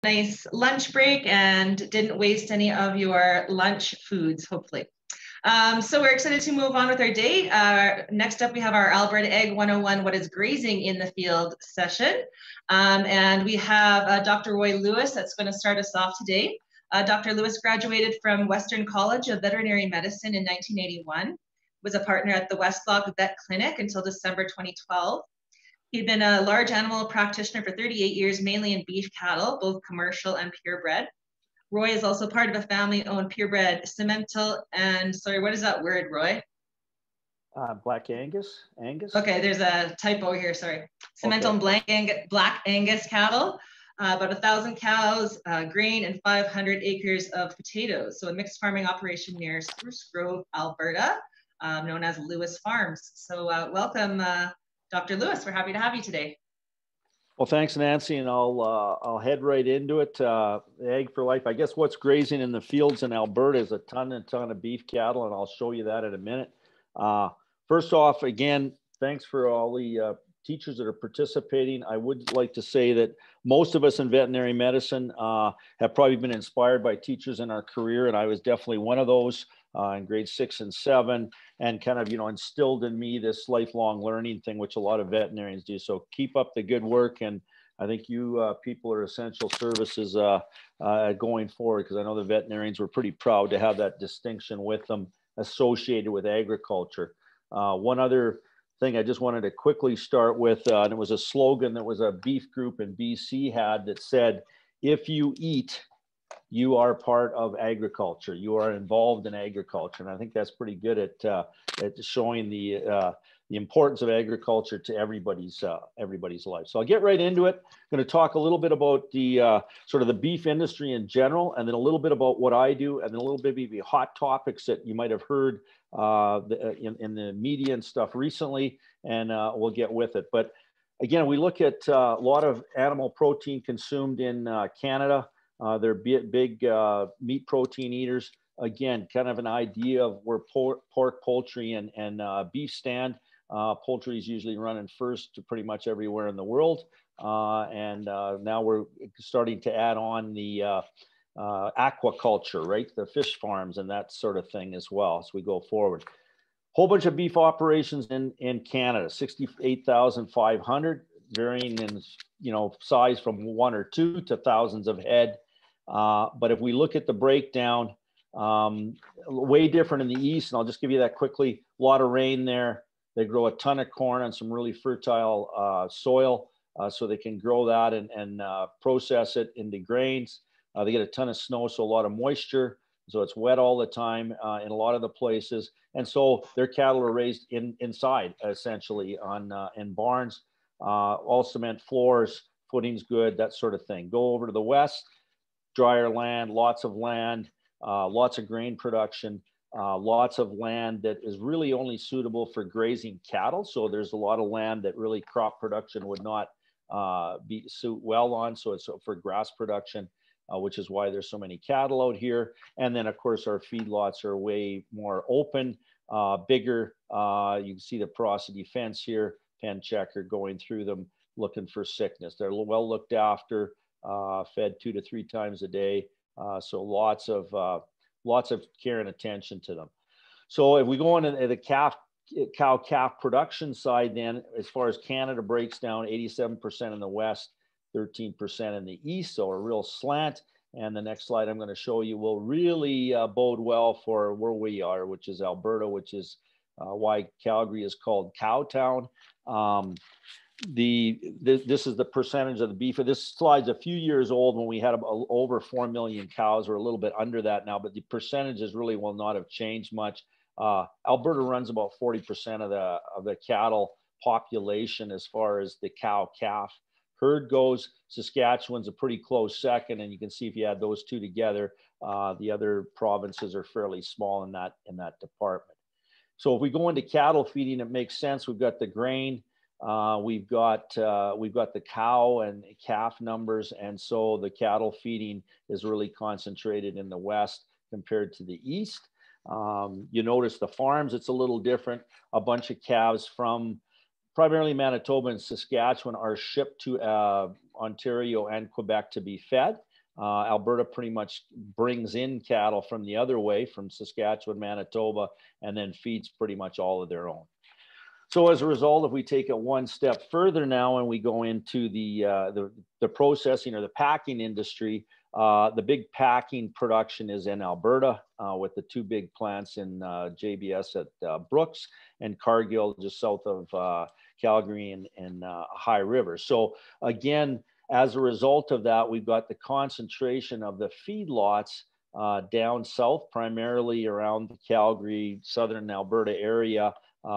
nice lunch break and didn't waste any of your lunch foods, hopefully. So we're excited to move on with our day. Next up, we have our Alberta Ag 101, What is Grazing in the Field session. And we have Dr. Roy Lewis that's going to start us off today. Dr. Lewis graduated from Western College of Veterinary Medicine in 1981, was a partner at the West Block Vet Clinic until December 2012. He'd been a large animal practitioner for 38 years, mainly in beef cattle, both commercial and purebred. Roy is also part of a family-owned purebred Simmental and, sorry, what is that word, Roy? Black Angus? Okay, there's a typo here, sorry. Simmental and Black Angus cattle, about 1,000 cows, grain, and 500 acres of potatoes. So a mixed farming operation near Spruce Grove, Alberta, known as Lewis Farms. So welcome, Dr. Lewis. We're happy to have you today. Well, thanks, Nancy, and I'll head right into it. Ag for Life. I guess what's grazing in the fields in Alberta is a ton of beef cattle, and I'll show you that in a minute. First off, again, thanks for all the teachers that are participating. I would like to say that most of us in veterinary medicine have probably been inspired by teachers in our career, and I was definitely one of those in grades 6 and 7, and kind of, instilled in me this lifelong learning thing, which a lot of veterinarians do. So keep up the good work, and I think you people are essential services going forward, because I know the veterinarians were pretty proud to have that distinction with them associated with agriculture. One other thing I just wanted to quickly start with, and it was a slogan that was a beef group in BC had that said, if you eat, you are part of agriculture. You are involved in agriculture. And I think that's pretty good at showing the importance of agriculture to everybody's life. So I'll get right into it. I'm going to talk a little bit about the sort of the beef industry in general, and then a little bit about what I do, and then a little bit maybe hot topics that you might have heard in the media and stuff recently, and we'll get with it. But again, we look at a lot of animal protein consumed in Canada. They're big meat protein eaters. Again, kind of an idea of where pork, poultry, and beef stand. Poultry is usually running first to pretty much everywhere in the world. And now we're starting to add on the aquaculture, right? The fish farms and that sort of thing as well as we go forward. Whole bunch of beef operations in Canada, 68,500, varying in size from 1 or 2 to thousands of head. But if we look at the breakdown, way different in the east, and I'll just give you that quickly. A lot of rain there. They grow a ton of corn on some really fertile soil, so they can grow that and process it into grains. They get a ton of snow, so a lot of moisture. So it's wet all the time in a lot of the places. And so their cattle are raised inside, essentially, in barns, all cement floors, footing's good, that sort of thing. Go over to the west, drier land, lots of grain production, lots of land that is really only suitable for grazing cattle. So there's a lot of land that really crop production would not suit well on. So it's for grass production, which is why there's so many cattle out here. And then, of course, our feedlots are way more open, bigger. You can see the porosity fence here, pen checker going through them, looking for sickness. They're well looked after, fed 2 to 3 times a day. So lots of care and attention to them. So if we go into the cow-calf production side, then as far as Canada breaks down, 87% in the west, 13% in the east, so a real slant. And the next slide I'm going to show you will really bode well for where we are, which is Alberta, which is why Calgary is called Cowtown. This is the percentage of the beef. This slide's a few years old when we had over 4 million cows. We're a little bit under that now, but the percentages really will not have changed much. Alberta runs about 40% of the cattle population as far as the cow-calf herd goes. Saskatchewan's a pretty close second, and you can see if you add those two together, the other provinces are fairly small in that department. So if we go into cattle feeding, it makes sense. We've got the grain, we've got the cow and calf numbers, and so the cattle feeding is really concentrated in the west compared to the east. You notice the farms, it's a little different. A bunch of calves from primarily Manitoba and Saskatchewan are shipped to Ontario and Quebec to be fed. Alberta pretty much brings in cattle from the other way, from Saskatchewan, Manitoba, and then feeds pretty much all of their own. So as a result, if we take it one step further now and we go into the processing or the packing industry, the big packing production is in Alberta with the two big plants in JBS at Brooks and Cargill just south of Calgary and High River. So again, as a result of that, we've got the concentration of the feedlots down south, primarily around the Calgary, southern Alberta area.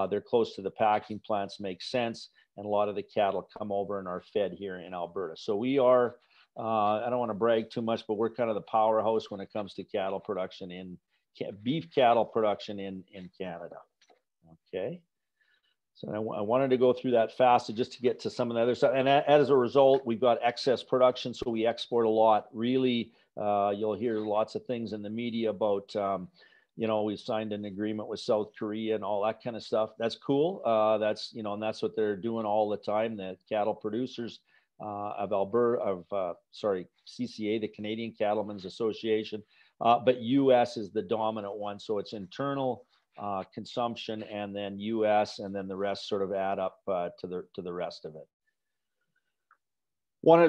They're close to the packing plants, makes sense. And a lot of the cattle come over and are fed here in Alberta. So we are, I don't want to brag too much, but we're kind of the powerhouse when it comes to cattle production beef cattle production in Canada. Okay. So I wanted to go through that fast just to get to some of the other stuff. And as a result, we've got excess production. So we export a lot. Really, you'll hear lots of things in the media about, you know, we've signed an agreement with South Korea and all that kind of stuff. That's cool. That's, you know, and that's what they're doing all the time. The cattle producers of Alberta, CCA, the Canadian Cattlemen's Association. But US is the dominant one. So it's internal consumption and then US, and then the rest sort of add up to the rest of it.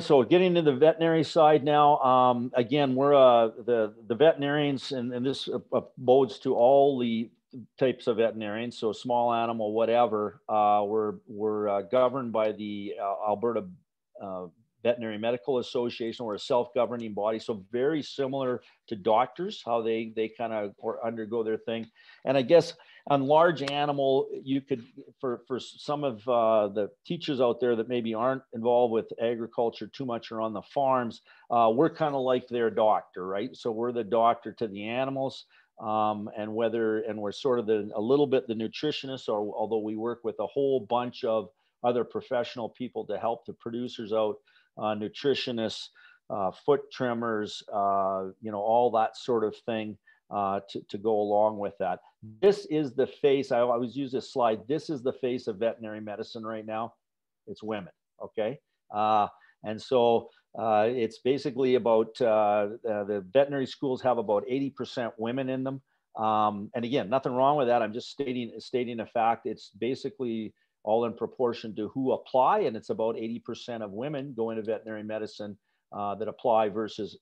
So getting to the veterinary side now, again, we're the veterinarians, and this bodes to all the types of veterinarians, so small animal, whatever. We're governed by the Alberta Veterinary Medical Association. We're a self-governing body, so very similar to doctors, how they kind of undergo their thing. And I guess on large animal, you could, for some of the teachers out there that maybe aren't involved with agriculture too much or on the farms, we're kind of like their doctor, right? So we're the doctor to the animals, and we're sort of a little bit the nutritionist, or although we work with a whole bunch of other professional people to help the producers out, nutritionists, foot trimmers, you know, all that sort of thing to go along with that. This is the face. I always use this slide. This is the face of veterinary medicine right now. It's women. Okay. And so it's basically about the veterinary schools have about 80% women in them. And again, nothing wrong with that. I'm just stating a fact. It's basically all in proportion to who apply, and it's about 80% of women go into veterinary medicine that apply versus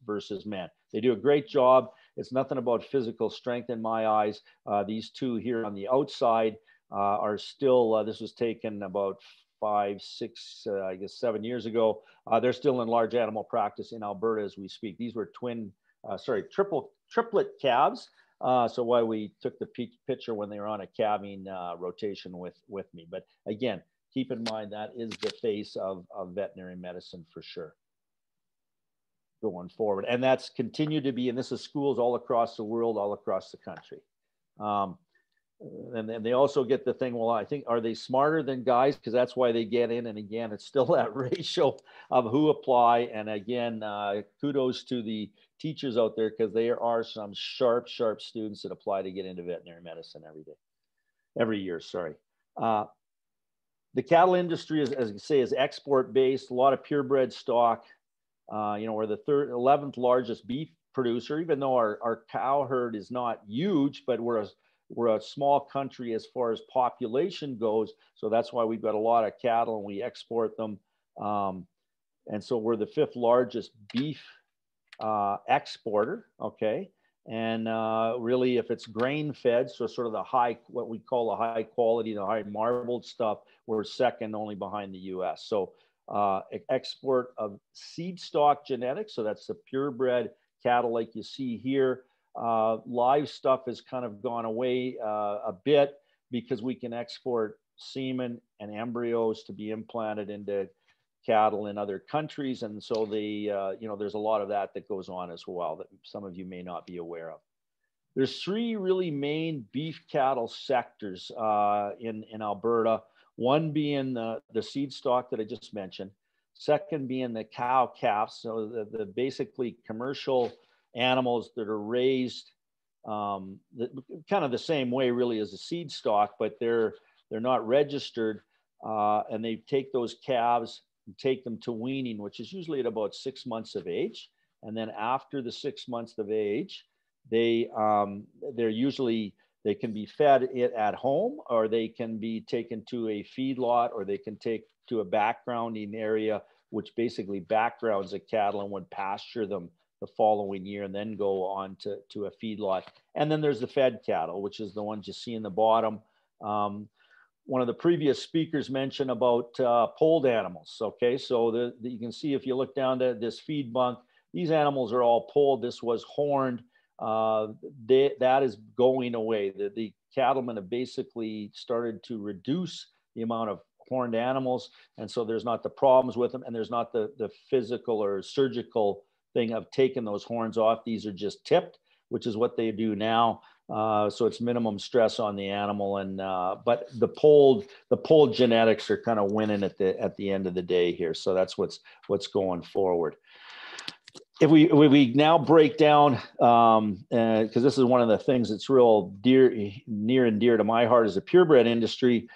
men. They do a great job. It's nothing about physical strength in my eyes. These two here on the outside are still, this was taken about 5, 6, I guess 7 years ago. They're still in large animal practice in Alberta as we speak. These were triplet calves. So why we took the picture when they were on a calving rotation with me. But again, keep in mind that is the face of veterinary medicine for sure going forward. And that's continued to be, and this is schools all across the world, all across the country. And then they also get the thing, well, I think, are they smarter than guys? Because that's why they get in. And again, it's still that ratio of who apply. And again, kudos to the teachers out there, because there are some sharp students that apply to get into veterinary medicine every year. Sorry. The cattle industry is, as I say, is export based. A lot of purebred stock. You know, we're the 11th largest beef producer, even though our cow herd is not huge, but we're a small country as far as population goes. So that's why we've got a lot of cattle and we export them. And so we're the 5th largest beef exporter. Okay. And really, if it's grain fed, so sort of what we call the high quality, the high marbled stuff, we're second only behind the US. So export of seed stock genetics. So that's the purebred cattle like you see here. Live stuff has kind of gone away a bit because we can export semen and embryos to be implanted into cattle in other countries. And so you know, there's a lot of that goes on as well that some of you may not be aware of. There's 3 really main beef cattle sectors in Alberta. One being the seed stock that I just mentioned. Second being the cow calves. So the basically commercial animals that are raised kind of the same way really as the seed stock, but they're not registered, and they take those calves and take them to weaning, which is usually at about 6 months of age. And then after the 6 months of age, they're usually, they can be fed it at home, or they can be taken to a feedlot, or they can take to a backgrounding area, which basically backgrounds the cattle and would pasture them the following year and then go on to a feedlot. And then there's the fed cattle, which is the ones you see in the bottom. One of the previous speakers mentioned about polled animals. Okay, so you can see if you look down to this feed bunk, these animals are all polled. This was horned. That is going away. The cattlemen have basically started to reduce the amount of horned animals, and so there's not the problems with them, and there's not the physical or surgical thing of taking those horns off. These are just tipped, which is what they do now. So it's minimum stress on the animal, and but the polled genetics are kind of winning at the end of the day here. So that's what's going forward. If we now break down, because this is one of the things that's real near and dear to my heart as a purebred industry,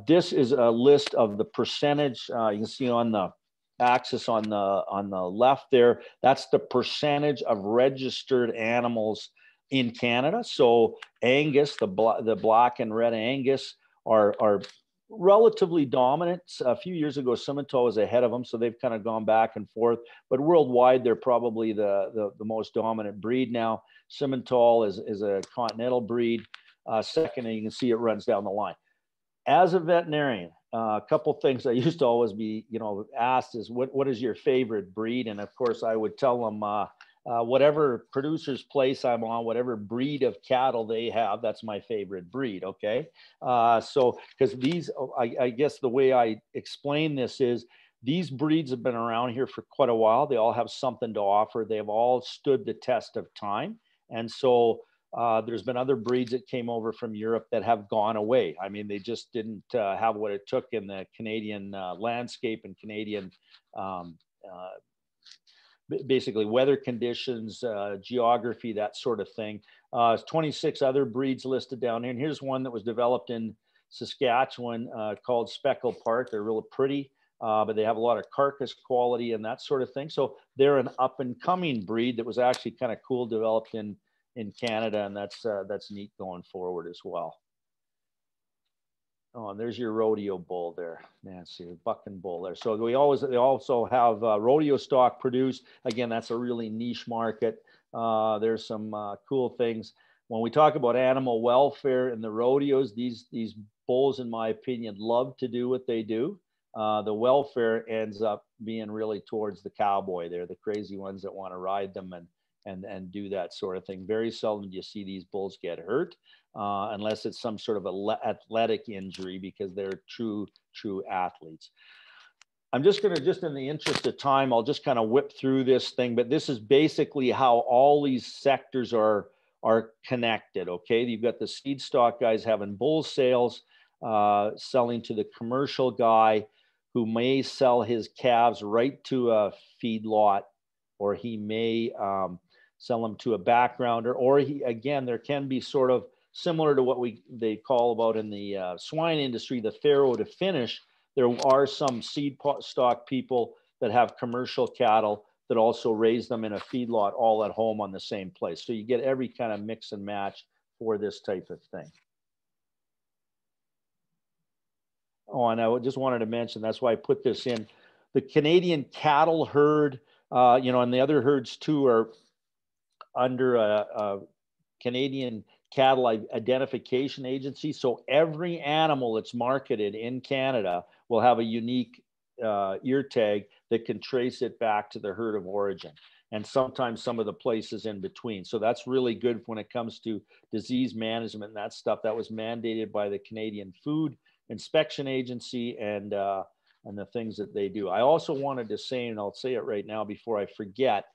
this is a list of the percentage. You can see on the axis on the left there, that's the percentage of registered animals in Canada. So Angus, the black and red Angus are relatively dominant. A few years ago, Simmental was ahead of them, so they've kind of gone back and forth. But worldwide, they're probably the most dominant breed now. Simmental is a continental breed. Second, and you can see it runs down the line. As a veterinarian, a couple things I used to always be, asked is what is your favorite breed? And of course, I would tell them whatever producer's place I'm on, whatever breed of cattle they have, that's my favorite breed. Okay, so because these, I guess the way I explain this is these breeds have been around here for quite a while. They all have something to offer. They've all stood the test of time, and so. There's been other breeds that came over from Europe that have gone away. I mean, they just didn't have what it took in the Canadian landscape and Canadian, basically weather conditions, geography, that sort of thing. 26 other breeds listed down here. And here's one that was developed in Saskatchewan called Speckled Park. They're really pretty, but they have a lot of carcass quality and that sort of thing. So they're an up and coming breed that was actually kind of cool, developed in Canada, and that's neat going forward as well. Oh, and there's your rodeo bull there, Nancy, bucking bull there. So they also have rodeo stock produced. Again, that's a really niche market. There's some cool things. When we talk about animal welfare in the rodeos, these bulls, in my opinion, love to do what they do. The welfare ends up being really towards the cowboy. They're the crazy ones that want to ride them and do that sort of thing. Very seldom do you see these bulls get hurt, unless it's some sort of athletic injury, because they're true athletes. I'm just going to, just in the interest of time, I'll just kind of whip through this thing, but this is basically how all these sectors are connected. Okay, you've got the seed stock guys having bull sales, selling to the commercial guy who may sell his calves right to a feedlot, or he may sell them to a backgrounder, or again, there can be sort of similar to what they call about in the swine industry, the farrow to finish. There are some seed stock people that have commercial cattle that also raise them in a feedlot all at home on the same place. So you get every kind of mix and match for this type of thing. Oh, and I just wanted to mention, that's why I put this in. The Canadian cattle herd, and the other herds too are under a Canadian Cattle Identification Agency. So every animal that's marketed in Canada will have a unique ear tag that can trace it back to the herd of origin, and sometimes some of the places in between. So that's really good when it comes to disease management and that stuff. That was mandated by the Canadian Food Inspection Agency and the things that they do. I also wanted to say, and I'll say it right now before I forget,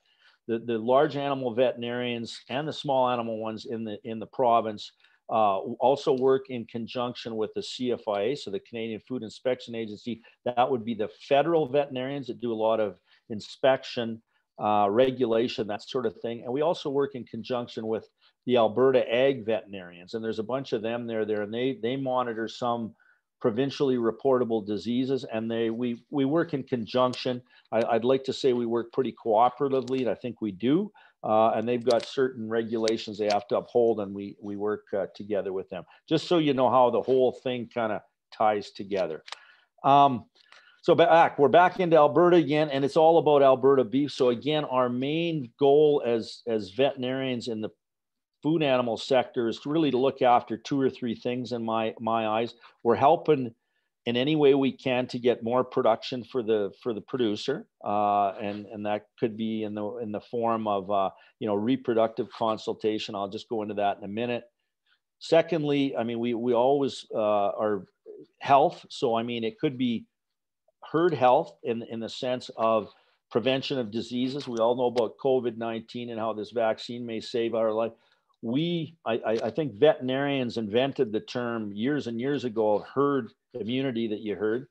the large animal veterinarians and the small animal ones in the province also work in conjunction with the CFIA, so the Canadian Food Inspection Agency. That would be the federal veterinarians that do a lot of inspection, regulation, that sort of thing. And we also work in conjunction with the Alberta Ag Veterinarians, and there's a bunch of them there, and they monitor some provincially reportable diseases, and we work in conjunction. I'd like to say we work pretty cooperatively, and I think we do. And they've got certain regulations they have to uphold, and we work together with them. Just so you know how the whole thing kind of ties together. So we're back into Alberta again, and it's all about Alberta beef. So again, our main goal as veterinarians in the food animal sector is really to look after 2 or 3 things in my eyes. We're helping in any way we can to get more production for the producer, and that could be in the form of reproductive consultation. I'll just go into that in a minute. Secondly, I mean, we always are health. So I mean, it could be herd health in the sense of prevention of diseases. We all know about COVID-19 and how this vaccine may save our life. I think veterinarians invented the term years and years ago of herd immunity that you heard.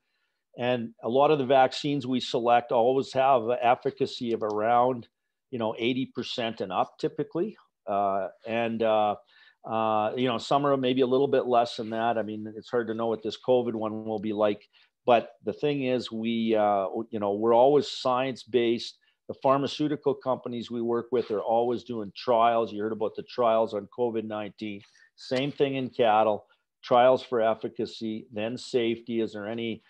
And a lot of the vaccines we select always have efficacy of around, 80% and up typically. Some are maybe a little bit less than that. I mean, it's hard to know what this COVID one will be like. But the thing is, we're always science-based. The pharmaceutical companies we work with are always doing trials. You heard about the trials on COVID-19. Same thing in cattle, trials for efficacy, then safety. Is there any,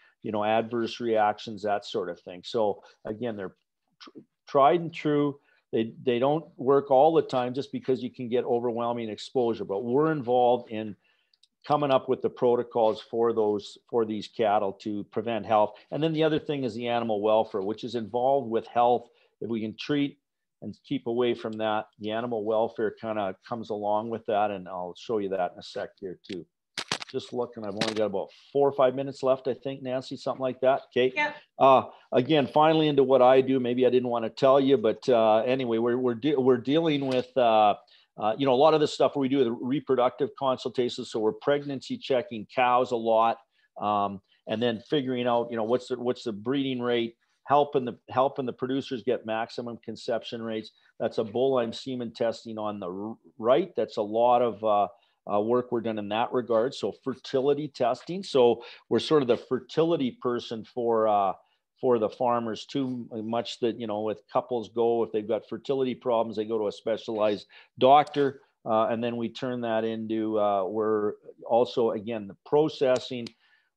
adverse reactions, that sort of thing. So again, they're tried and true. They don't work all the time just because you can get overwhelming exposure, but we're involved in coming up with the protocols for these cattle to prevent health. And then the other thing is the animal welfare, which is involved with health. If we can treat and keep away from that, the animal welfare kind of comes along with that. And I'll show you that in a sec here too. Just looking, I've only got about 4 or 5 minutes left, I think, Nancy, something like that. Okay. Yeah. Again, finally into what I do. Maybe I didn't want to tell you, but anyway, we're dealing with a lot of the stuff we do the reproductive consultations. So we're pregnancy checking cows a lot, and then figuring out, what's the breeding rate, helping the producers get maximum conception rates. That's a bovine semen testing on the right. That's a lot of work we're done in that regard. So fertility testing. So we're sort of the fertility person for the farmers too, much that, with couples go, if they've got fertility problems, they go to a specialized doctor. And then we turn that into, we're also, again, the processing,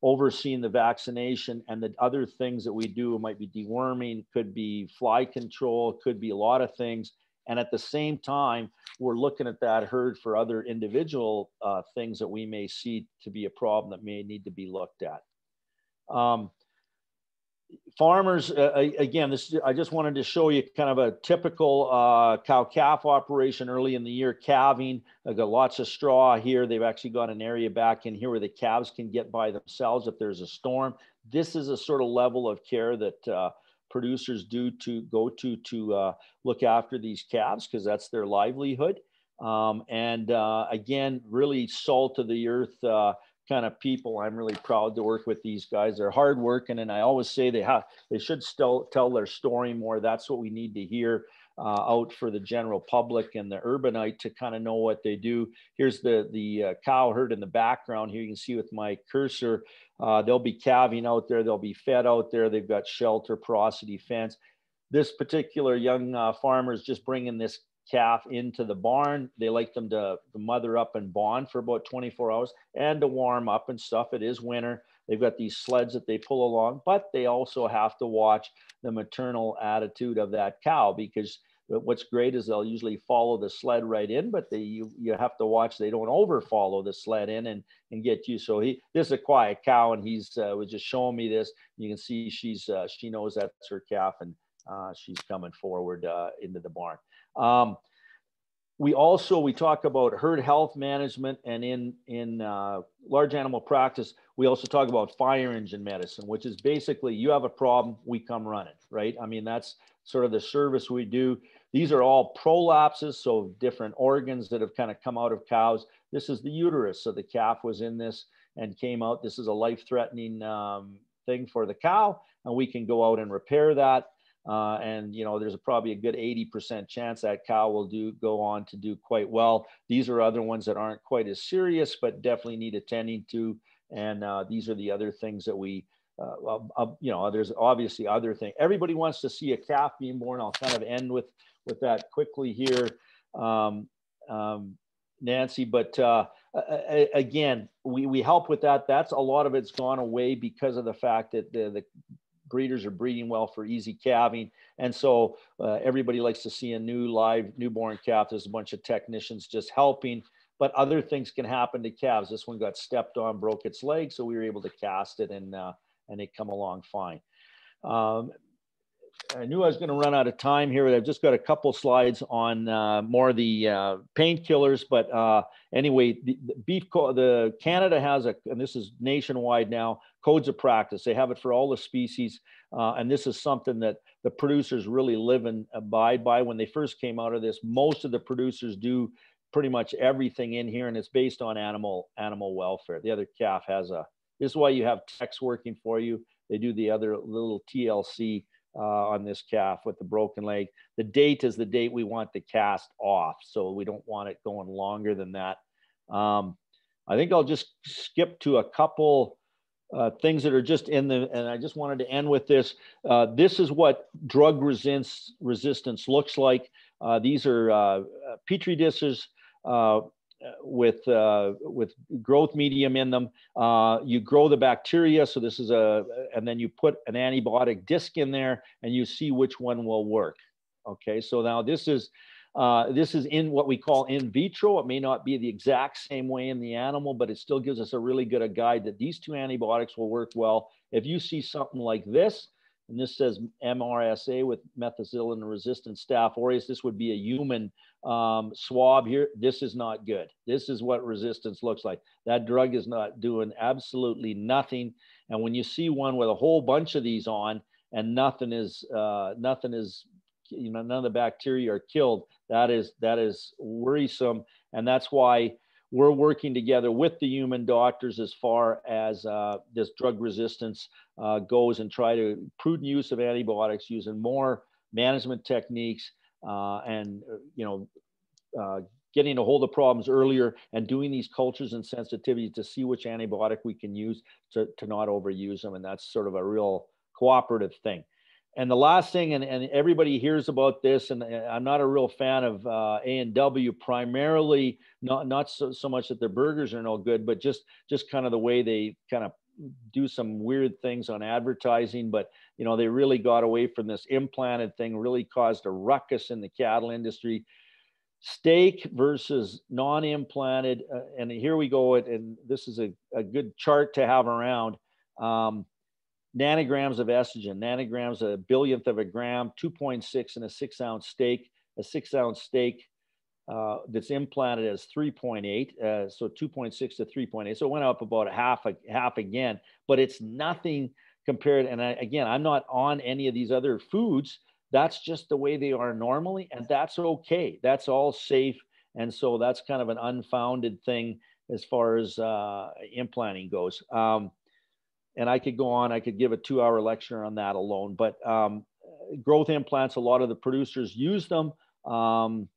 overseeing the vaccination, and the other things that we do. It might be deworming, could be fly control, could be a lot of things. And at the same time, we're looking at that herd for other individual things that we may see to be a problem that may need to be looked at. Farmers, again, I just wanted to show you kind of a typical cow-calf operation early in the year, calving. I've got lots of straw here. They've actually got an area back in here where the calves can get by themselves if there's a storm. This is a sort of level of care that producers do to go to look after these calves, because that's their livelihood. Again, really salt of the earth kind of people. I'm really proud to work with these guys. They're hardworking, and I always say they should still tell their story more. That's what we need to hear out for the general public and the urbanite to kind of know what they do. Here's the cow herd in the background here. You can see with my cursor, they'll be calving out there. They'll be fed out there. They've got shelter, porosity fence. This particular young farmer is just bringing this calf into the barn. They like them to mother up and bond for about 24 hours and to warm up and stuff. It is winter. They've got these sleds that they pull along, but they also have to watch the maternal attitude of that cow, because what's great is they'll usually follow the sled right in, but you have to watch they don't over follow the sled in and get you. So this is a quiet cow, and he's was just showing me this. You can see she knows that's her calf, and she's coming forward into the barn. We talk about herd health management, and in large animal practice, we also talk about fire engine medicine, which is basically you have a problem, we come running, right? I mean, that's sort of the service we do. These are all prolapses, so different organs that have kind of come out of cows. This is the uterus, so the calf was in this and came out. This is a life-threatening thing for the cow, and we can go out and repair that. There's probably a good 80% chance that cow will go on to do quite well. These are other ones that aren't quite as serious, but definitely need attending to. And these are the other things that we, you know, there's obviously other things. Everybody wants to see a calf being born. I'll kind of end with that quickly here, Nancy. But again, we help with that. That's a lot of it's gone away because of the fact that the breeders are breeding well for easy calving. And so everybody likes to see a new live newborn calf. There's a bunch of technicians just helping, but other things can happen to calves. This one got stepped on, broke its leg, so we were able to cast it, and it come along fine. I knew I was going to run out of time here, but I've just got a couple slides on more of the painkillers. But anyway, the Canada has and this is nationwide now, codes of practice. They have it for all the species, and this is something that the producers really live and abide by. When they first came out of this, most of the producers do pretty much everything in here, and it's based on animal welfare. The other calf has this is why you have techs working for you. They do the other little TLC on this calf with the broken leg. The date is the date we want the cast off, so we don't want it going longer than that. I think I'll just skip to a couple things that are just in and I just wanted to end with this. This is what drug resistance looks like. These are Petri dishes with growth medium in them. You grow the bacteria. So this is and then you put an antibiotic disc in there and you see which one will work. Okay. So now this is in what we call in vitro. It may not be the exact same way in the animal, but it still gives us a really good guide that these two antibiotics will work well. If you see something like this, and this says MRSA with methicillin-resistant Staph aureus, this would be a human swab here. This is not good. This is what resistance looks like. That drug is not doing absolutely nothing. And when you see one with a whole bunch of these on and nothing is, you know, none of the bacteria are killed, that is worrisome. And that's why we're working together with the human doctors as far as this drug resistance goes, and try to prudent use of antibiotics, using more management techniques, and getting a hold of problems earlier, and doing these cultures and sensitivities to see which antibiotic we can use to not overuse them. And that's sort of a real cooperative thing. And the last thing, and everybody hears about this, and I'm not a real fan of A&W, primarily not so much that their burgers are no good, but just kind of the way they kind of do some weird things on advertising. But you know, they really got away from this implanted thing, really caused a ruckus in the cattle industry. Steak versus non-implanted, and here we go. And this is a good chart to have around. Nanograms of estrogen, nanograms a billionth of a gram, 2.6 in a 6-ounce steak. A 6-ounce steak that's implanted as 3.8, so 2.6 to 3.8. So it went up about half again, but it's nothing compared. And again, I'm not on any of these other foods. That's just the way they are normally, and that's okay. That's all safe. And so that's kind of an unfounded thing as far as implanting goes. And I could go on, I could give a 2-hour lecture on that alone, but growth implants, a lot of the producers use them.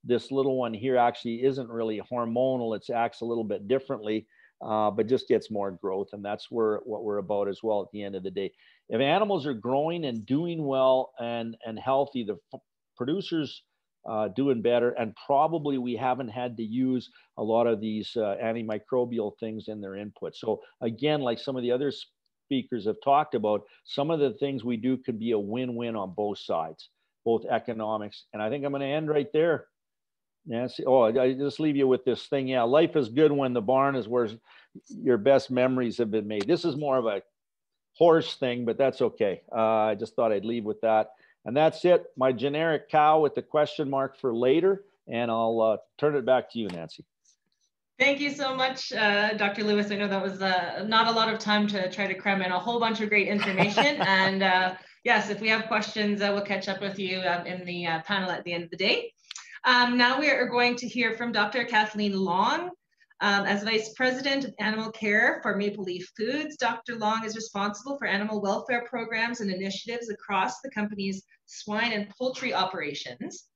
This little one here actually isn't really hormonal. It acts a little bit differently, but just gets more growth. And that's what we're about as well at the end of the day. If animals are growing and doing well and healthy, the producers doing better. And probably we haven't had to use a lot of these antimicrobial things in their input. So again, like some of the other speakers have talked about, some of the things we do could be a win-win on both sides, both economics. And I think I'm going to end right there, Nancy. Oh, I just leave you with this thing. Yeah, life is good when the barn is where your best memories have been made. This is more of a horse thing, but that's okay. I just thought I'd leave with that. And that's it. My generic cow with the question mark for later. And I'll turn it back to you, Nancy. Thank you so much, Dr. Lewis. I know that was not a lot of time to try to cram in a whole bunch of great information. And yes, if we have questions, we'll catch up with you in the panel at the end of the day. Now we are going to hear from Dr. Kathleen Long. As Vice President of Animal Care for Maple Leaf Foods, Dr. Long is responsible for animal welfare programs and initiatives across the company's swine and poultry operations.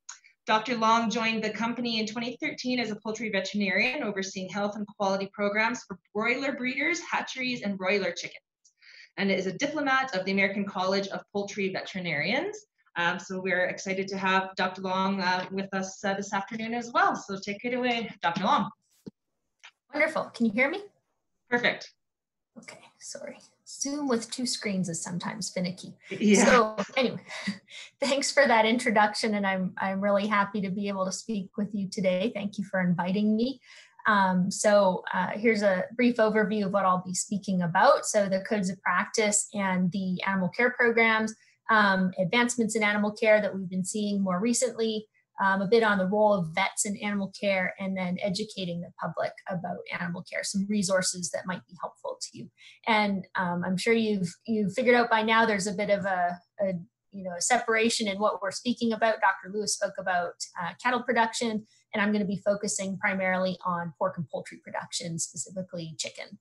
Dr. Long joined the company in 2013 as a poultry veterinarian, overseeing health and quality programs for broiler breeders, hatcheries, and broiler chickens, and is a diplomat of the American College of Poultry Veterinarians. So we're excited to have Dr. Long with us this afternoon as well. So take it away, Dr. Long. Wonderful. Can you hear me? Perfect. Okay, sorry. Zoom with two screens is sometimes finicky. Yeah. So anyway, thanks for that introduction, and I'm really happy to be able to speak with you today. Thank you for inviting me. Here's a brief overview of what I'll be speaking about. So the codes of practice and the animal care programs, advancements in animal care that we've been seeing more recently, a bit on the role of vets in animal care, and then educating the public about animal care, some resources that might be helpful to you. And I'm sure you've figured out by now there's a bit of a separation in what we're speaking about. Dr. Lewis spoke about cattle production, and I'm going to be focusing primarily on pork and poultry production, specifically chicken.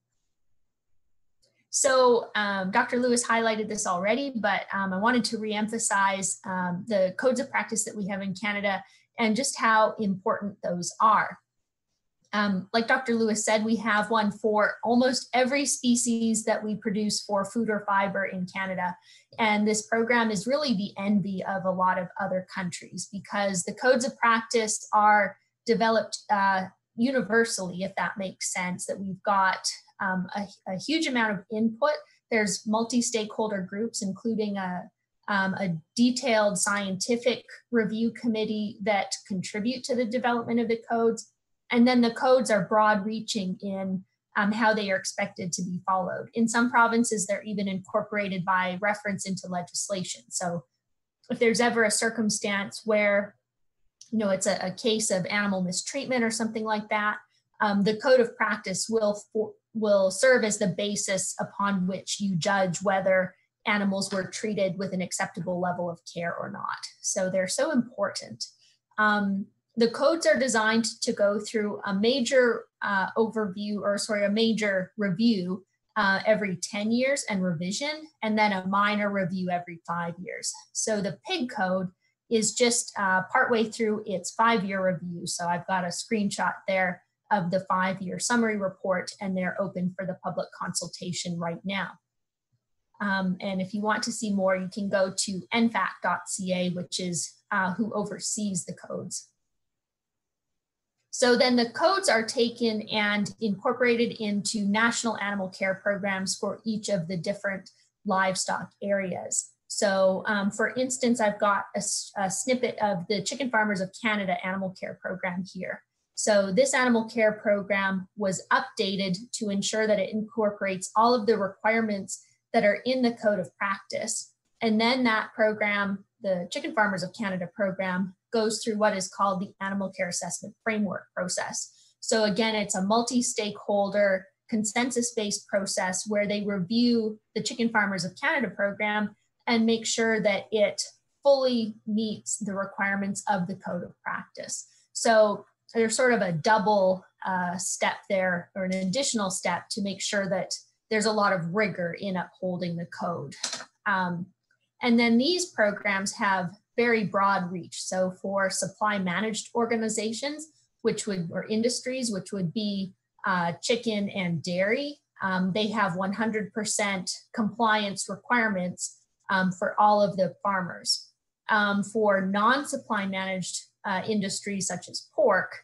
So Dr. Lewis highlighted this already, but I wanted to reemphasize the codes of practice that we have in Canada and just how important those are. Like Dr. Lewis said, we have one for almost every species that we produce for food or fiber in Canada. And this program is really the envy of a lot of other countries because the codes of practice are developed universally, if that makes sense, that we've got a huge amount of input. There's multi-stakeholder groups, including a detailed scientific review committee that contribute to the development of the codes. And then the codes are broad-reaching in how they are expected to be followed. In some provinces, they're even incorporated by reference into legislation. So if there's ever a circumstance where it's a case of animal mistreatment or something like that, the code of practice will serve as the basis upon which you judge whether animals were treated with an acceptable level of care or not. So they're so important. The codes are designed to go through a major a major review every 10 years and revision, and then a minor review every 5 years. So the pig code is just partway through its 5-year review. So I've got a screenshot there of the 5-year summary report, and they're open for the public consultation right now. And if you want to see more, you can go to nfac.ca, which is who oversees the codes. So then the codes are taken and incorporated into national animal care programs for each of the different livestock areas. So for instance, I've got a snippet of the Chicken Farmers of Canada animal care program here. So this animal care program was updated to ensure that it incorporates all of the requirements that are in the code of practice. And then that program, the Chicken Farmers of Canada program, goes through what is called the Animal Care Assessment Framework process. So again, it's a multi-stakeholder, consensus-based process where they review the Chicken Farmers of Canada program and make sure that it fully meets the requirements of the code of practice. So there's sort of a double step there, or an additional step to make sure that there's a lot of rigor in upholding the code. And then these programs have very broad reach. So for supply managed organizations, or industries, which would be chicken and dairy, they have 100% compliance requirements for all of the farmers. For non-supply managed industries such as pork,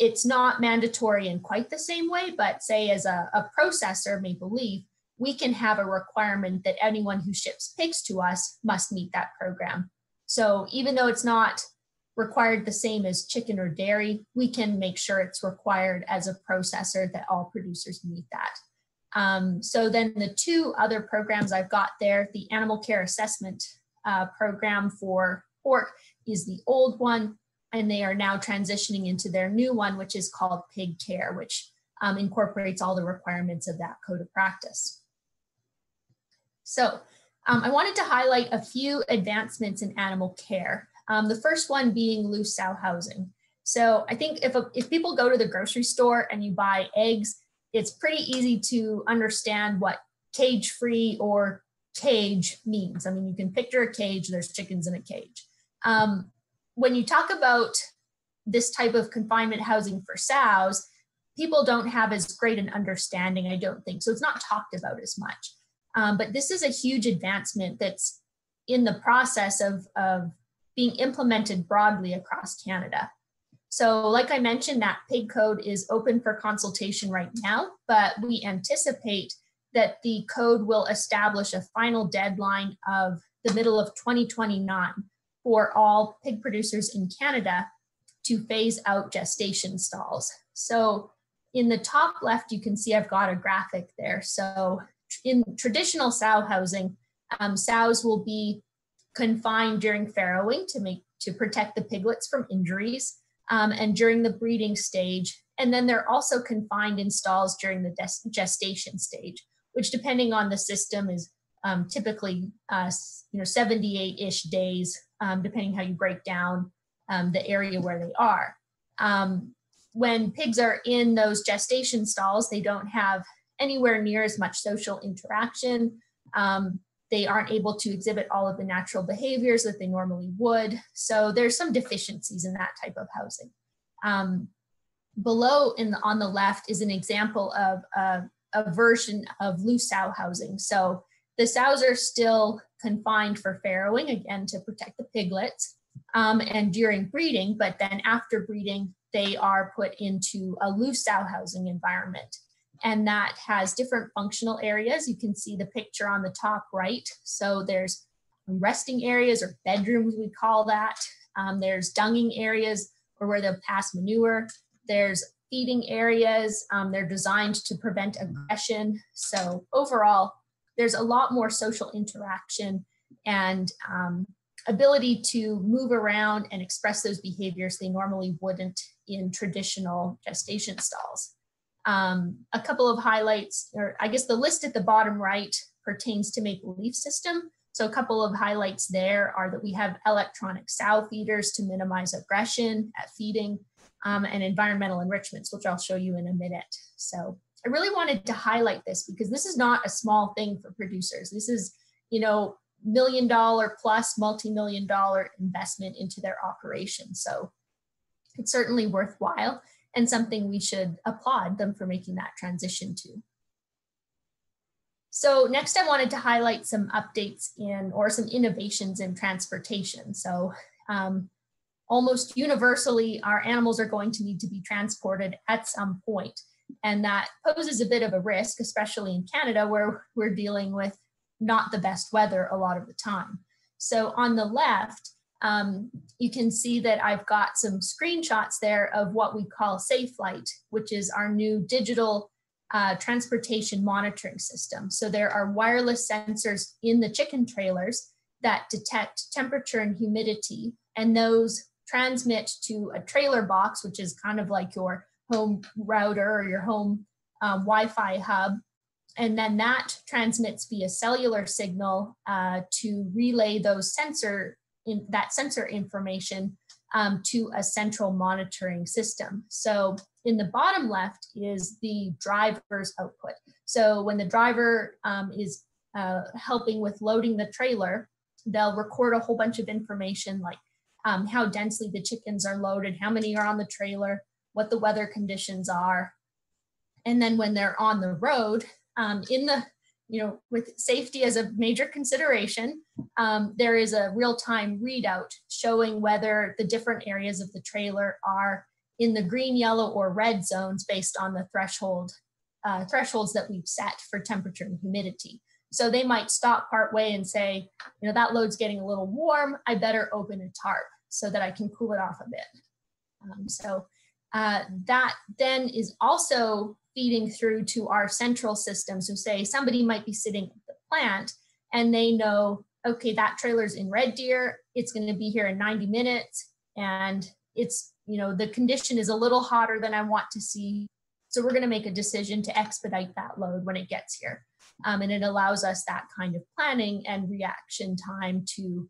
it's not mandatory in quite the same way, but say as a processor may believe, we can have a requirement that anyone who ships pigs to us must meet that program. So even though it's not required the same as chicken or dairy, we can make sure it's required as a processor that all producers meet that. So then the two other programs I've got there, the Animal Care Assessment program for pork is the old one, and they are now transitioning into their new one, which is called Pig Care, which incorporates all the requirements of that code of practice. So I wanted to highlight a few advancements in animal care. The first one being loose sow housing. So I think if people go to the grocery store and you buy eggs, it's pretty easy to understand what cage-free or cage means. I mean, you can picture a cage, there's chickens in a cage. when you talk about this type of confinement housing for sows, people don't have as great an understanding, I don't think. So it's not talked about as much. But this is a huge advancement that's in the process of being implemented broadly across Canada. So like I mentioned, that pig code is open for consultation right now, but we anticipate that the code will establish a final deadline of the middle of 2029 for all pig producers in Canada to phase out gestation stalls. So in the top left, you can see I've got a graphic there. So in traditional sow housing, sows will be confined during farrowing to protect the piglets from injuries, and during the breeding stage. And then they're also confined in stalls during the gestation stage, which depending on the system is typically 78-ish days, depending how you break down the area where they are. When pigs are in those gestation stalls, they don't have anywhere near as much social interaction. They aren't able to exhibit all of the natural behaviors that they normally would. So there's some deficiencies in that type of housing. Below on the left is an example of a version of loose sow housing. So the sows are still confined for farrowing, again, to protect the piglets, and during breeding, but then after breeding, they are put into a loose sow housing environment. And that has different functional areas. You can see the picture on the top right. So there's resting areas, or bedrooms we call that. There's dunging areas, or where they'll pass manure. There's feeding areas. They're designed to prevent aggression. So overall, there's a lot more social interaction and ability to move around and express those behaviors they normally wouldn't in traditional gestation stalls. A couple of highlights, or I guess the list at the bottom right pertains to Maple Leaf system. So a couple of highlights there are that we have electronic sow feeders to minimize aggression at feeding, and environmental enrichments, which I'll show you in a minute. So I really wanted to highlight this because this is not a small thing for producers. This is, $1 million plus multi-million-dollar investment into their operation. So it's certainly worthwhile and something we should applaud them for making that transition to. So next I wanted to highlight some updates or some innovations in transportation. So almost universally, our animals are going to need to be transported at some point. And that poses a bit of a risk, especially in Canada, where we're dealing with not the best weather a lot of the time. So on the left, you can see that I've got some screenshots there of what we call SafeLight, which is our new digital transportation monitoring system. So there are wireless sensors in the chicken trailers that detect temperature and humidity, and those transmit to a trailer box, which is kind of like your home router or your home Wi-Fi hub. And then that transmits via cellular signal to relay those sensor information to a central monitoring system. So in the bottom left is the driver's output. So when the driver is helping with loading the trailer, they'll record a whole bunch of information like how densely the chickens are loaded, how many are on the trailer, what the weather conditions are. And then when they're on the road, with safety as a major consideration, there is a real-time readout showing whether the different areas of the trailer are in the green, yellow, or red zones based on the thresholds that we've set for temperature and humidity. So they might stop partway and say, that load's getting a little warm, I better open a tarp so that I can cool it off a bit. That then is also feeding through to our central system. So say somebody might be sitting at the plant and they know, okay, that trailer's in Red Deer, it's going to be here in 90 minutes, and it's, the condition is a little hotter than I want to see. So we're going to make a decision to expedite that load when it gets here. And it allows us that kind of planning and reaction time to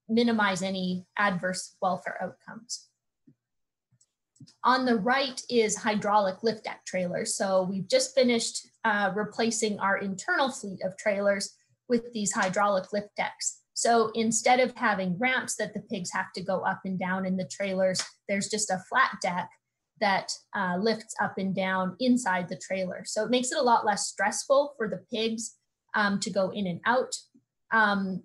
minimize any adverse welfare outcomes. On the right is hydraulic lift deck trailers. So we've just finished replacing our internal fleet of trailers with these hydraulic lift decks. So instead of having ramps that the pigs have to go up and down in the trailers, there's just a flat deck that lifts up and down inside the trailer. So it makes it a lot less stressful for the pigs to go in and out.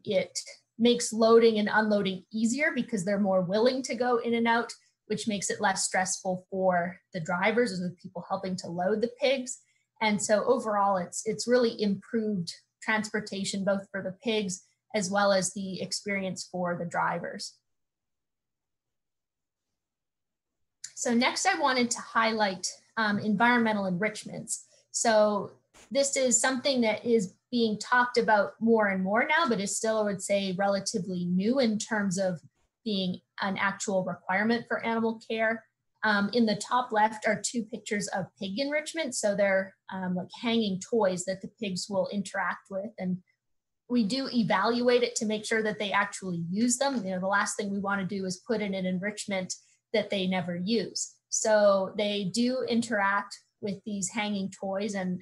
It makes loading and unloading easier because they're more willing to go in and out, which makes it less stressful for the drivers or the people helping to load the pigs. And so overall, it's really improved transportation, both for the pigs as well as the experience for the drivers. So next I wanted to highlight environmental enrichments. So this is something that is being talked about more and more now, but is still, I would say, relatively new in terms of being an actual requirement for animal care. In the top left are two pictures of pig enrichment. So they're like hanging toys that the pigs will interact with. And we do evaluate it to make sure that they actually use them. You know, the last thing we want to do is put in an enrichment that they never use. So they do interact with these hanging toys and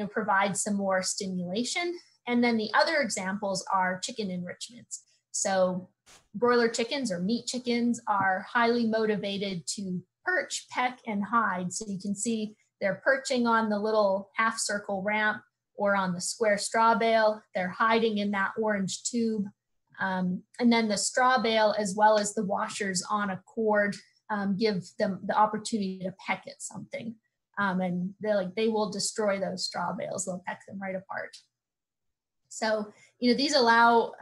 provide some more stimulation. And then the other examples are chicken enrichments. So broiler chickens or meat chickens are highly motivated to perch, peck, and hide. So you can see they're perching on the little half circle ramp or on the square straw bale. They're hiding in that orange tube. And then the straw bale, as well as the washers on a cord, give them the opportunity to peck at something. And they will destroy those straw bales. They'll peck them right apart. So, these allow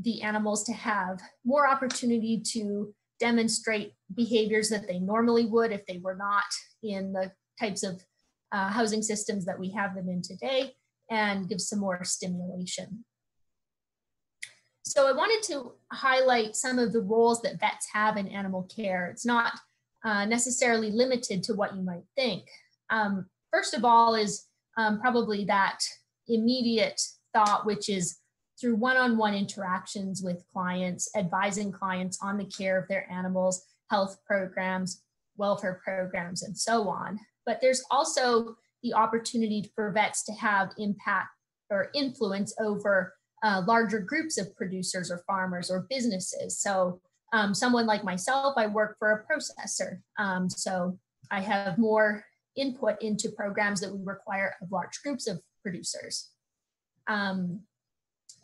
the animals to have more opportunity to demonstrate behaviors that they normally would if they were not in the types of housing systems that we have them in today, and give some more stimulation. So I wanted to highlight some of the roles that vets have in animal care. It's not necessarily limited to what you might think. First of all is probably that immediate thought, which is through one-on-one interactions with clients, advising clients on the care of their animals, health programs, welfare programs, and so on. But there's also the opportunity for vets to have impact or influence over larger groups of producers or farmers or businesses. So someone like myself, I work for a processor. So I have more input into programs that we require of large groups of producers.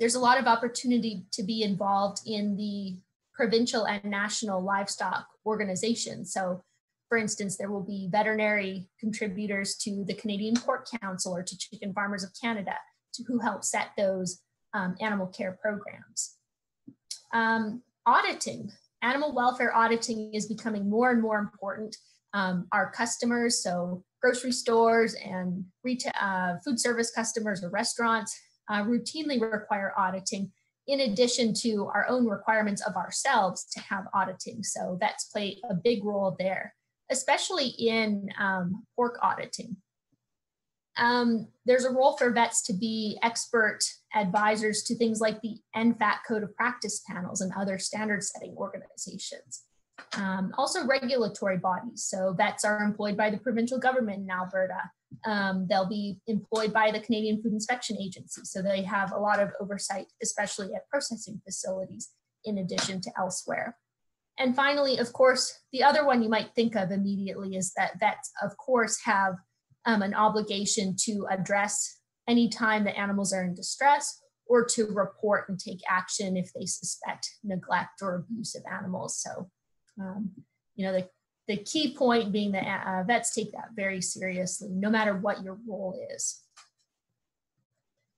There's a lot of opportunity to be involved in the provincial and national livestock organizations. So for instance, there will be veterinary contributors to the Canadian Pork Council or to Chicken Farmers of Canada who help set those animal care programs. Auditing, animal welfare auditing is becoming more and more important. Our customers, so grocery stores and retail, food service customers or restaurants routinely require auditing, in addition to our own requirements of ourselves to have auditing. So vets play a big role there, especially in pork auditing. There's a role for vets to be expert advisors to things like the NFAT Code of Practice panels and other standard setting organizations. Also regulatory bodies. So vets are employed by the provincial government in Alberta. They'll be employed by the Canadian Food Inspection Agency. So they have a lot of oversight, especially at processing facilities, in addition to elsewhere. And finally, of course, the other one you might think of immediately is that vets, of course, have an obligation to address any time the animals are in distress or to report and take action if they suspect neglect or abuse of animals. So, the key point being that vets take that very seriously, no matter what your role is.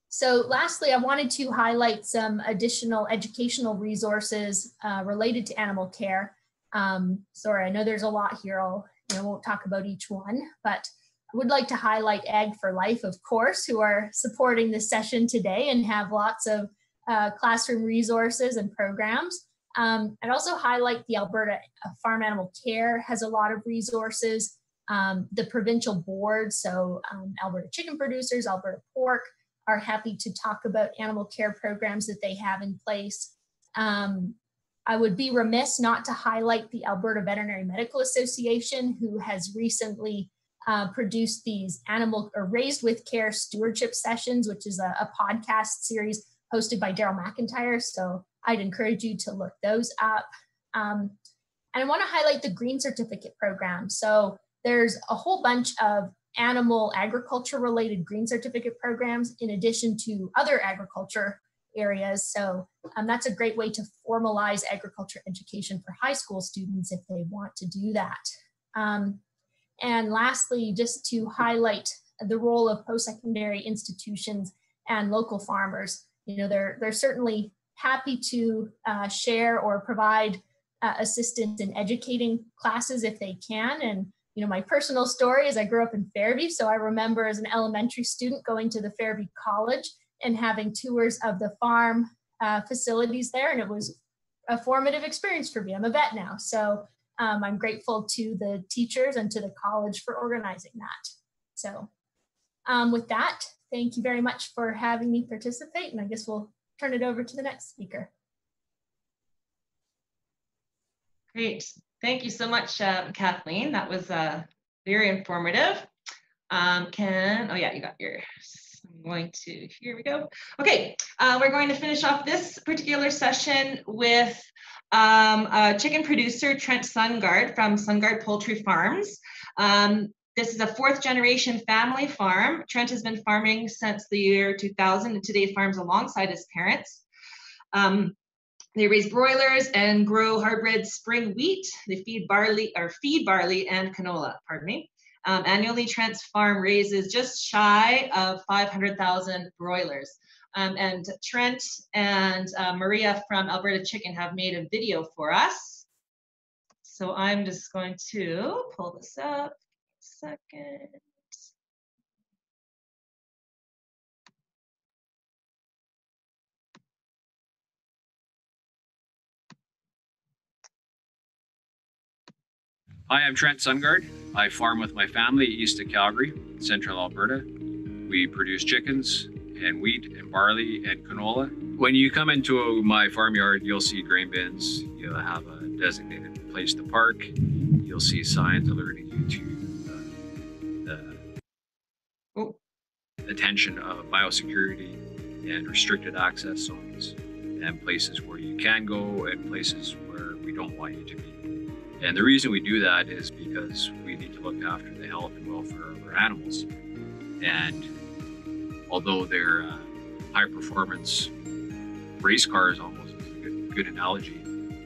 So lastly, I wanted to highlight some additional educational resources related to animal care. Sorry, I know there's a lot here. I won't talk about each one, but I would like to highlight Ag for Life, of course, who are supporting this session today and have lots of classroom resources and programs. I'd also highlight the Alberta Farm Animal Care has a lot of resources. The provincial board, so Alberta Chicken Producers, Alberta Pork, are happy to talk about animal care programs that they have in place. I would be remiss not to highlight the Alberta Veterinary Medical Association, who has recently produced these Raised with Care stewardship sessions, which is a podcast series hosted by Daryl McIntyre. So I'd encourage you to look those up. And I want to highlight the Green Certificate program. So there's a whole bunch of animal agriculture related green certificate programs in addition to other agriculture areas. So that's a great way to formalize agriculture education for high school students if they want to do that. And lastly, just to highlight the role of post-secondary institutions and local farmers. You know, they're certainly happy to share or provide assistance in educating classes if they can. And you know, my personal story is I grew up in Fairview, so I remember as an elementary student going to the Fairview College and having tours of the farm facilities there, and it was a formative experience for me. I'm a vet now, so I'm grateful to the teachers and to the college for organizing that. So with that, thank you very much for having me participate, and I guess we'll turn it over to the next speaker. Great. Thank you so much, Kathleen. That was very informative. Oh yeah, you got yours. I'm going to, here we go. Okay, we're going to finish off this particular session with a chicken producer, Trent Sungard from Sungard Poultry Farms. This is a 4th generation family farm. Trent has been farming since the year 2000 and today farms alongside his parents. They raise broilers and grow hybrid spring wheat. They feed barley and canola, pardon me. Annually, Trent's farm raises just shy of 500,000 broilers. And Trent and Maria from Alberta Chicken have made a video for us. So I'm just going to pull this up. Second. Hi, I'm Trent Sungard. I farm with my family east of Calgary, central Alberta. We produce chickens and wheat and barley and canola. When you come into my farmyard, you'll see grain bins. You'll have a designated place to park. You'll see signs alerting you to the attention of biosecurity and restricted access zones and places where you can go and places where we don't want you to be. And the reason we do that is because we need to look after the health and welfare of our animals. And although they're high performance race cars, almost is a good analogy,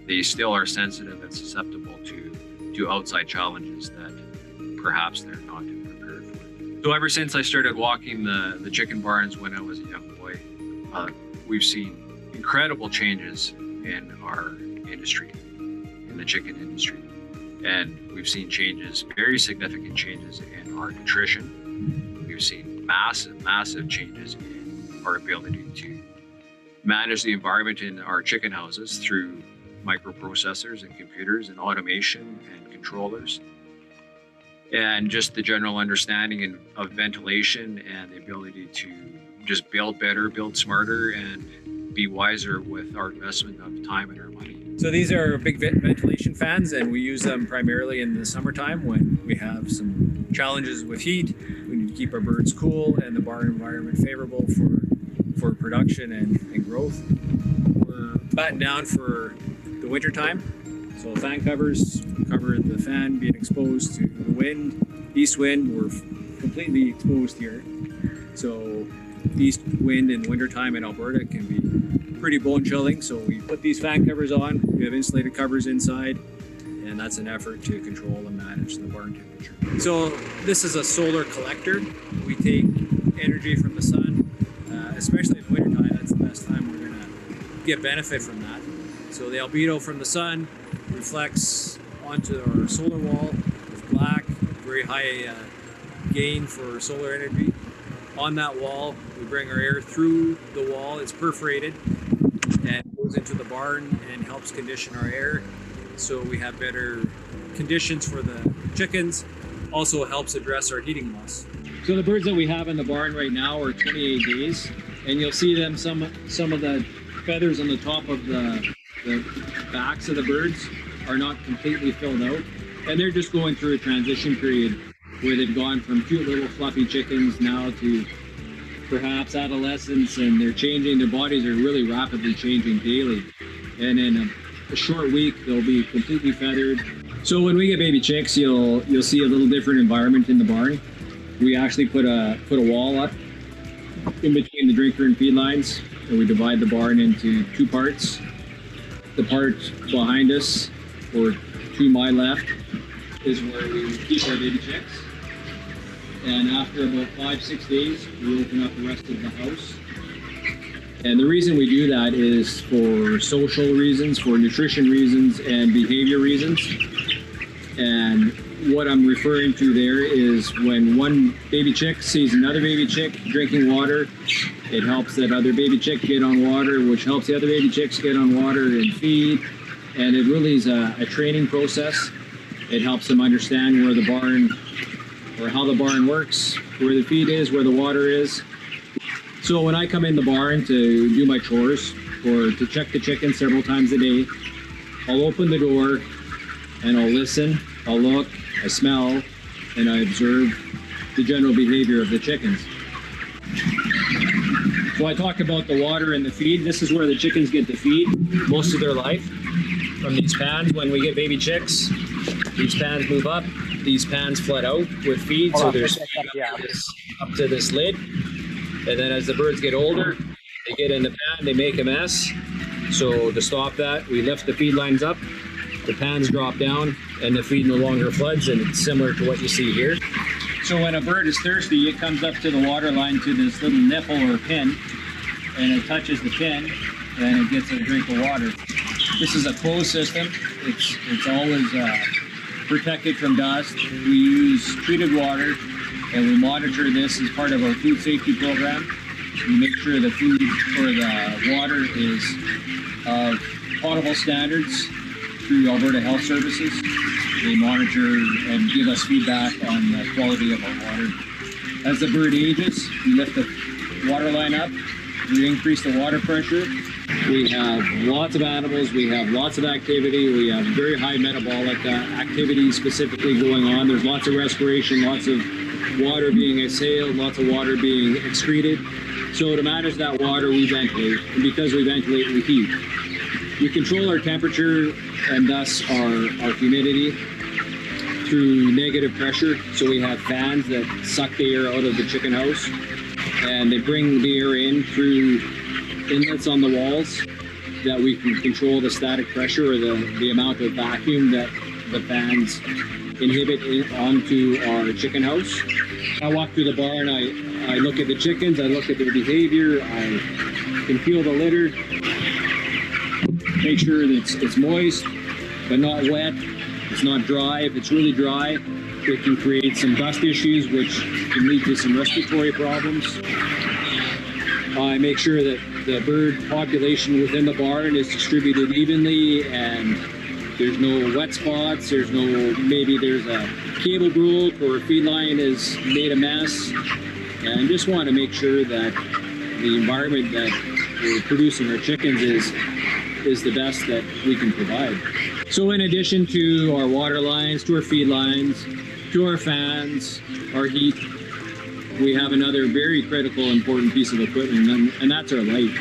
they still are sensitive and susceptible to outside challenges that perhaps they're not prepared for. So ever since I started walking the chicken barns when I was a young boy, we've seen incredible changes in our industry, in the chicken industry. And we've seen changes, very significant changes in our nutrition. We've seen massive changes in our ability to manage the environment in our chicken houses through microprocessors and computers and automation and controllers. And just the general understanding of ventilation and the ability to just build better, build smarter, and be wiser with our investment of time and our money. So these are big ventilation fans, and we use them primarily in the summertime when we have some challenges with heat. We need to keep our birds cool and the barn environment favorable for production and growth. We're battened down for the winter time. So fan covers cover the fan being exposed to the wind. East wind, we're completely exposed here. So east wind in wintertime in Alberta can be pretty bone chilling. So we put these fan covers on. We have insulated covers inside, and that's an effort to control and manage the barn temperature. So this is a solar collector. We take energy from the sun, especially in wintertime. That's the best time we're gonna get benefit from that. So the albedo from the sun reflects onto our solar wall with black, very high gain for solar energy. On that wall, we bring our air through the wall. It's perforated and goes into the barn and helps condition our air so we have better conditions for the chickens. Also helps address our heating loss. So the birds that we have in the barn right now are 28 days, and you'll see them, some of the feathers on the top of the backs of the birds are not completely filled out, and they're just going through a transition period where they've gone from cute little fluffy chickens now to perhaps adolescence, and they're changing. Their bodies are really rapidly changing daily. And in a short week, they'll be completely feathered. So when we get baby chicks, you'll see a little different environment in the barn. We actually put a wall up in between the drinker and feed lines, and we divide the barn into two parts. The part behind us, or to my left, is where we keep our baby chicks. And after about 5-6 days, we open up the rest of the house. And the reason we do that is for social reasons, for nutrition reasons, and behavior reasons. And what I'm referring to there is when one baby chick sees another baby chick drinking water, it helps that other baby chick get on water, which helps the other baby chicks get on water and feed. And it really is a training process. It helps them understand where the barn, or how the barn works, where the feed is, where the water is. So when I come in the barn to do my chores, or to check the chickens several times a day, I'll open the door and I'll listen, I'll look, I smell, and I observe the general behavior of the chickens. So I talked about the water and the feed. This is where the chickens get the feed most of their life, from these pans. When we get baby chicks, these pans move up, these pans flood out with feed, so there's feed up to this lid. And then as the birds get older, they get in the pan, they make a mess. So to stop that, we lift the feed lines up, the pans drop down, and the feed no longer floods, and it's similar to what you see here. So when a bird is thirsty, it comes up to the water line to this little nipple or pin, and it touches the pin, and it gets a drink of water. This is a closed system. It's always protected from dust. We use treated water, and we monitor this as part of our food safety program. We make sure the food or the water is of potable standards through Alberta Health Services. They monitor and give us feedback on the quality of our water. As the bird ages, we lift the water line up, we increase the water pressure. We have lots of animals, we have lots of activity, we have very high metabolic activity specifically going on. There's lots of respiration, lots of water being exhaled, lots of water being excreted. So to manage that water, we ventilate, and because we ventilate, we heat. We control our temperature and thus our humidity through negative pressure. So we have fans that suck the air out of the chicken house, and they bring the air in through inlets on the walls that we can control the static pressure, or the amount of vacuum that the fans inhibit onto our chicken house. I walk through the barn, I look at the chickens, I look at their behavior, I can feel the litter, make sure that it's moist, but not wet, it's not dry. If it's really dry, it can create some dust issues, which can lead to some respiratory problems. I make sure that the bird population within the barn is distributed evenly, and there's no wet spots, maybe there's a cable broke or a feed line has made a mess. And just want to make sure that the environment that we're producing our chickens is the best that we can provide. So in addition to our water lines, to our feed lines, to our fans, our heat, we have another very critical, important piece of equipment, and that's our light.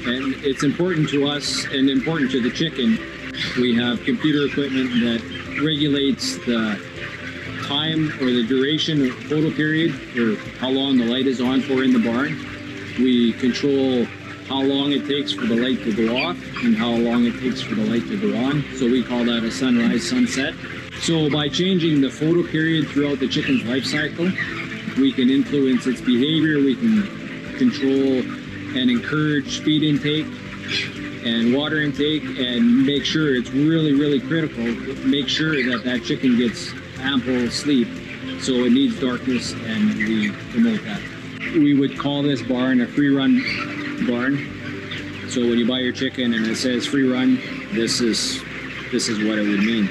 And it's important to us and important to the chicken. We have computer equipment that regulates the time or the duration of photo period, or how long the light is on for in the barn. We control how long it takes for the light to go off and how long it takes for the light to go on. So we call that a sunrise, sunset. So by changing the photo period throughout the chicken's life cycle, we can influence its behavior, we can control and encourage feed intake and water intake, and make sure it's really, really critical, make sure that that chicken gets ample sleep. So it needs darkness, and we promote that. We would call this barn a free run barn. So when you buy your chicken and it says free run, this is what it would mean.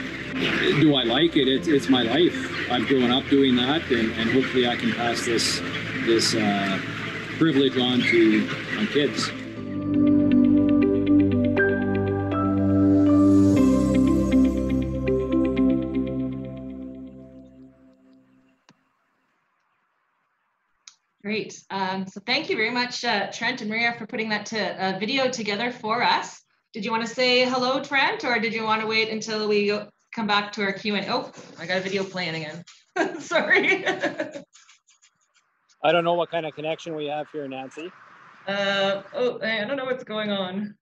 Do I like it? It's my life. I've grown up doing that, and hopefully I can pass this privilege on to my kids. Great. So thank you very much, Trent and Maria, for putting that video together for us. Did you want to say hello, Trent, or did you want to wait until we come back to our Q&A? Oh, I got a video playing again. Sorry. I don't know what kind of connection we have here, Nancy. Oh, I don't know what's going on.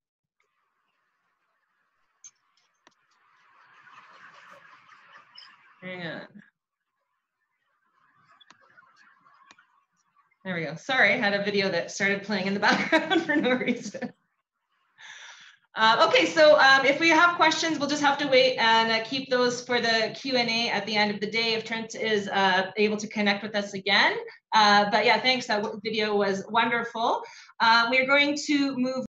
Hang on. There we go. Sorry, I had a video that started playing in the background for no reason. Okay, so if we have questions, we'll just have to wait and keep those for the Q&A at the end of the day if Trent is able to connect with us again. But yeah, thanks. That video was wonderful. We're going to move